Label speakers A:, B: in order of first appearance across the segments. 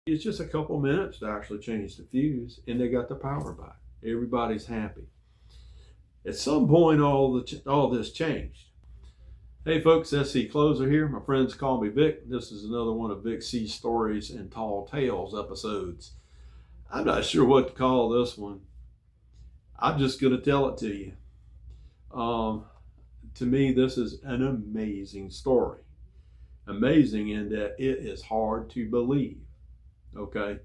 A: It's just a couple minutes to actually change the fuse, and they got the power back. Everybody's happy. At some point, all this changed. Hey folks, SC Closer here. My friends call me Vic. This is another one of Vic C Stories and Tall Tales episodes. I'm not sure what to call this one. I'm just going to tell it to you. To me, this is an amazing story. Amazing in that it is hard to believe. Okay,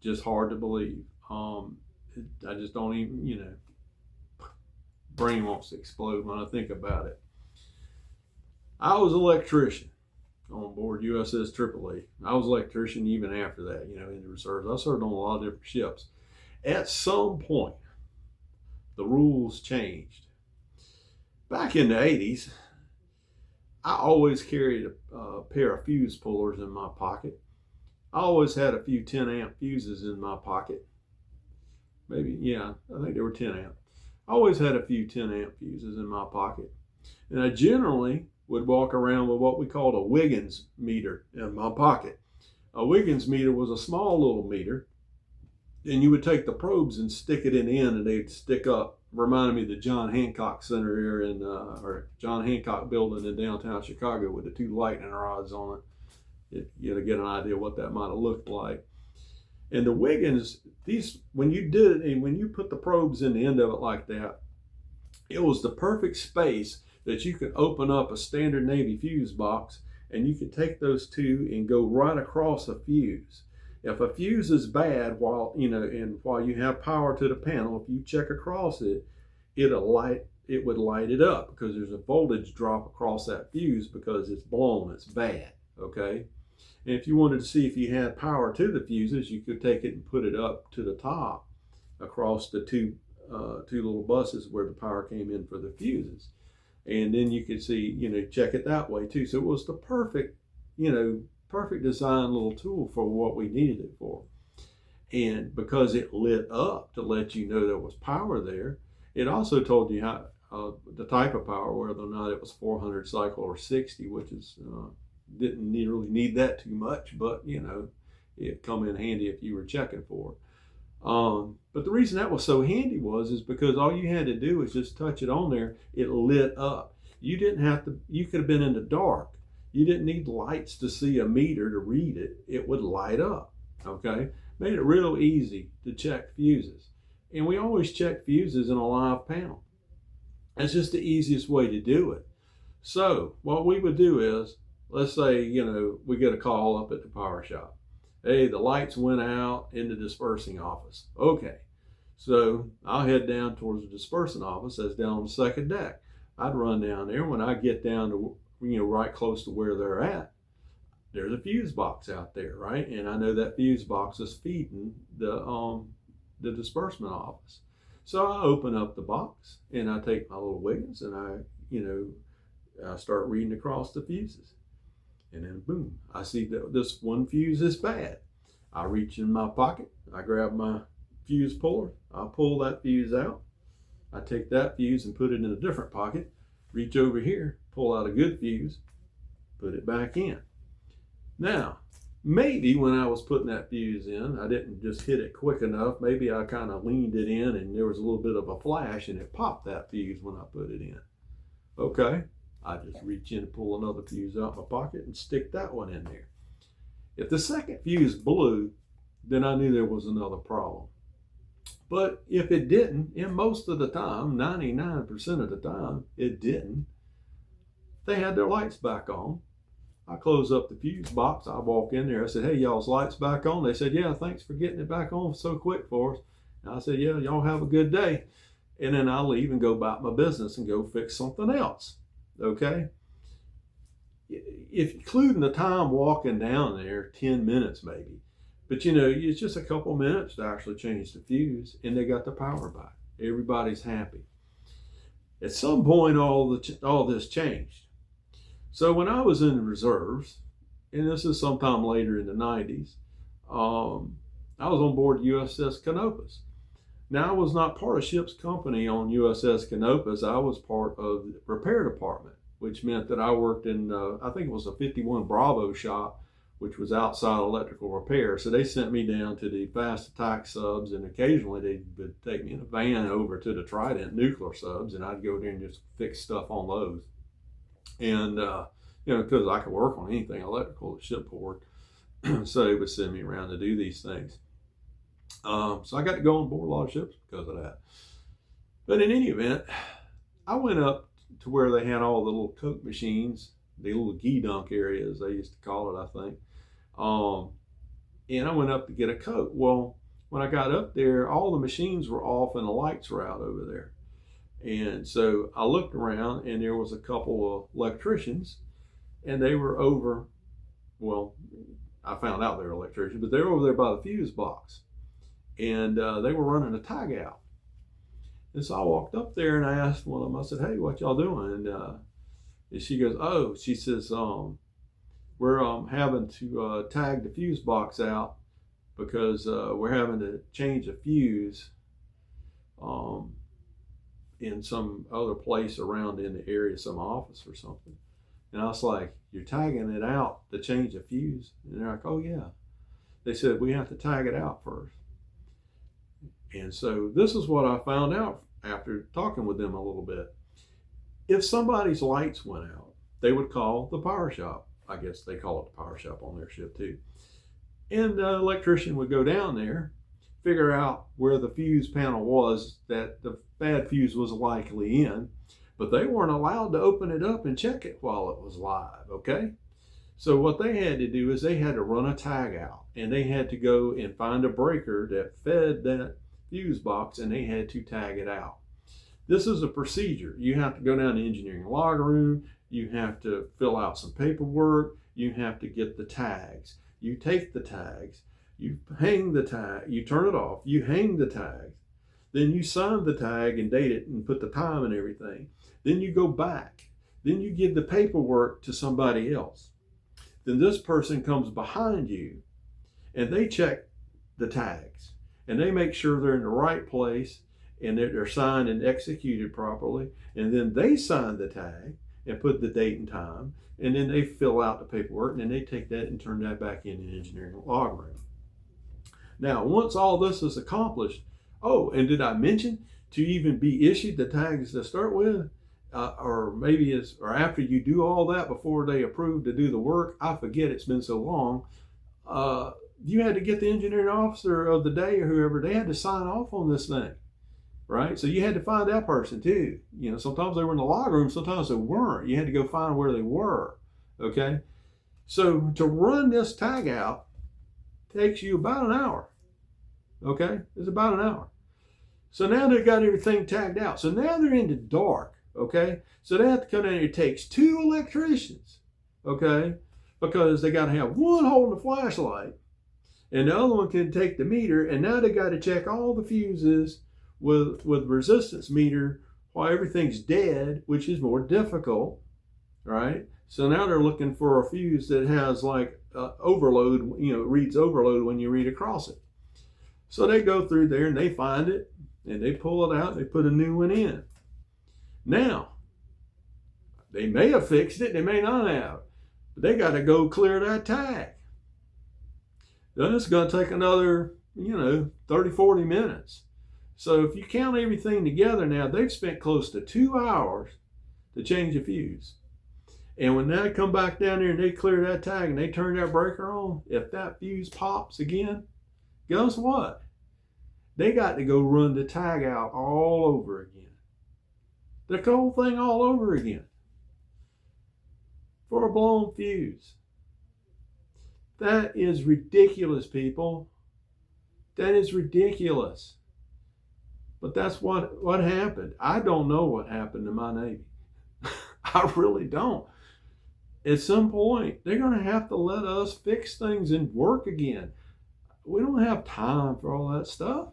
A: just hard to believe. I just don't even, brain wants to explode when I think about it. I was an electrician on board USS AAA. I was an electrician even after that, in the reserves. I served on a lot of different ships. At some point, the rules changed. Back in the 80s, I always carried a pair of fuse pullers in my pocket. I always had a few 10 amp fuses in my pocket. I think they were 10 amp. I always had a few 10 amp fuses in my pocket. And I generally would walk around with what we called a Wiggins meter in my pocket. A Wiggins meter was a small little meter, and you would take the probes and stick it in the end, and they'd stick up. Reminded me of the John Hancock Center here or John Hancock building in downtown Chicago with the two lightning rods on it. You get an idea what that might have looked like. And the Wiggins, when you put the probes in the end of it like that, it was the perfect space that you could open up a standard Navy fuse box, and you could take those two and go right across a fuse. If a fuse is bad while you have power to the panel, if you check across it, it would light it up because there's a voltage drop across that fuse because it's blown, it's bad, okay? And if you wanted to see if you had power to the fuses, you could take it and put it up to the top across the two little buses where the power came in for the fuses. And then you could see, check it that way too. So it was the perfect design little tool for what we needed it for. And because it lit up to let you know there was power there, it also told you how the type of power, whether or not it was 400 cycle or 60, which is didn't really need that too much, but it come in handy if you were checking for it. But the reason that was so handy is because all you had to do was just touch it on there. It lit up. You could have been in the dark. You didn't need lights to see a meter to read it. It would light up, okay? Made it real easy to check fuses. And we always check fuses in a live panel. That's just the easiest way to do it. So what we would do is, let's say, we get a call up at the power shop. Hey, the lights went out in the dispersing office. Okay, so I'll head down towards the dispersing office. That's down on the second deck. I'd run down there. When I get down to, right close to where they're at, there's a fuse box out there, right? And I know that fuse box is feeding the disbursement office. So I open up the box and I take my little Wiggins and I start reading across the fuses. And then boom, I see that this one fuse is bad. I reach in my pocket, I grab my fuse puller, I pull that fuse out. I take that fuse and put it in a different pocket, reach over here, pull out a good fuse, put it back in. Now, maybe when I was putting that fuse in, I didn't just hit it quick enough. Maybe I kind of leaned it in and there was a little bit of a flash and it popped that fuse when I put it in. Okay. I just reach in and pull another fuse out of my pocket and stick that one in there. If the second fuse blew, then I knew there was another problem. But if it didn't, and most of the time, 99% of the time, it didn't, they had their lights back on. I close up the fuse box. I walk in there. I said, hey, y'all's lights back on? They said, yeah, thanks for getting it back on so quick for us. And I said, yeah, y'all have a good day. And then I leave and go about my business and go fix something else. Okay, if including the time walking down there, 10 minutes maybe, but it's just a couple minutes to actually change the fuse, and they got the power back. Everybody's happy. At some point, all this changed. So when I was in the reserves, and this is sometime later in the 90s, I was on board USS Canopus. Now, I was not part of ship's company on USS Canopus. I was part of the repair department, which meant that I worked in, I think it was a 51 Bravo shop which was outside electrical repair. So they sent me down to the Fast Attack subs, and occasionally they would take me in a van over to the Trident nuclear subs, and I'd go there and just fix stuff on those. And because I could work on anything electrical at shipboard, so they would send me around to do these things. So I got to go on board a lot of ships because of that. But in any event, I went up to where they had all the little Coke machines, the little gee dunk areas they used to call it, I think. And I went up to get a Coke. Well, when I got up there, all the machines were off and the lights were out over there. And so I looked around, and there was a couple of electricians, and they were over, well, I found out they were electricians, but they were over there by the fuse box. And they were running a tag out. And so I walked up there and I asked one of them, I said, "Hey, what y'all doing?" And she goes, "Oh," she says, "we're having to tag the fuse box out because we're having to change a fuse in some other place around in the area, some office or something." And I was like, "You're tagging it out to change a fuse?" And they're like, "Oh yeah." They said, "We have to tag it out first." And so this is what I found out after talking with them a little bit. If somebody's lights went out, they would call the power shop. I guess they call it the power shop on their ship too. And the electrician would go down there, figure out where the fuse panel was that the bad fuse was likely in, but they weren't allowed to open it up and check it while it was live, okay? So what they had to do is they had to run a tag out, and they had to go and find a breaker that fed that fuse box, and they had to tag it out. This is a procedure. You have to go down to engineering log room, you have to fill out some paperwork, you have to get the tags. You take the tags, you hang the tag, you turn it off, you hang the tag, then you sign the tag and date it and put the time and everything. Then you go back, then you give the paperwork to somebody else. Then this person comes behind you and they check the tags and they make sure they're in the right place and they're signed and executed properly. And then they sign the tag and put the date and time, and then they fill out the paperwork, and then they take that and turn that back in the engineering log room. Now, once all this is accomplished, oh, and did I mention to even be issued the tags to start with? Or after you do all that before they approve to do the work, I forget, it's been so long. You had to get the engineering officer of the day or whoever, they had to sign off on this thing, right? So you had to find that person too. Sometimes they were in the log room, sometimes they weren't. You had to go find where they were, okay? So to run this tag out takes you about an hour, okay? It's about an hour. So now they've got everything tagged out. So now they're in the dark, okay? So they have to come down here. It takes 2 electricians, okay? Because they got to have one holding the flashlight and the other one can take the meter. And now they got to check all the fuses with resistance meter while everything's dead, which is more difficult, right? So now they're looking for a fuse that has like overload, reads overload when you read across it. So they go through there and they find it and they pull it out and they put a new one in. Now, they may have fixed it, they may not have, but they got to go clear that tag. Then it's going to take another, 30, 40 minutes. So if you count everything together now, they've spent close to 2 hours to change a fuse. And when they come back down there and they clear that tag and they turn that breaker on, if that fuse pops again, guess what? They got to go run the tag out all over again. The whole thing all over again for a blown fuse. That is ridiculous, people. That is ridiculous. But that's what happened. I don't know what happened to my Navy. I really don't. At some point, they're going to have to let us fix things and work again. We don't have time for all that stuff.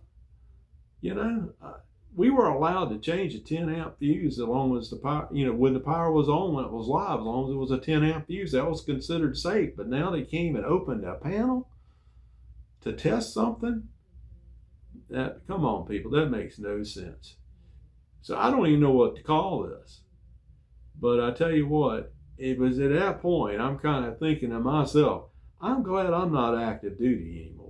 A: We were allowed to change a 10 amp fuse as long as the power, when the power was on, when it was live, as long as it was a 10 amp fuse, that was considered safe. But now they came and opened a panel to test something. Come on, people, that makes no sense. So I don't even know what to call this. But I tell you what, it was at that point, I'm kind of thinking to myself, I'm glad I'm not active duty anymore.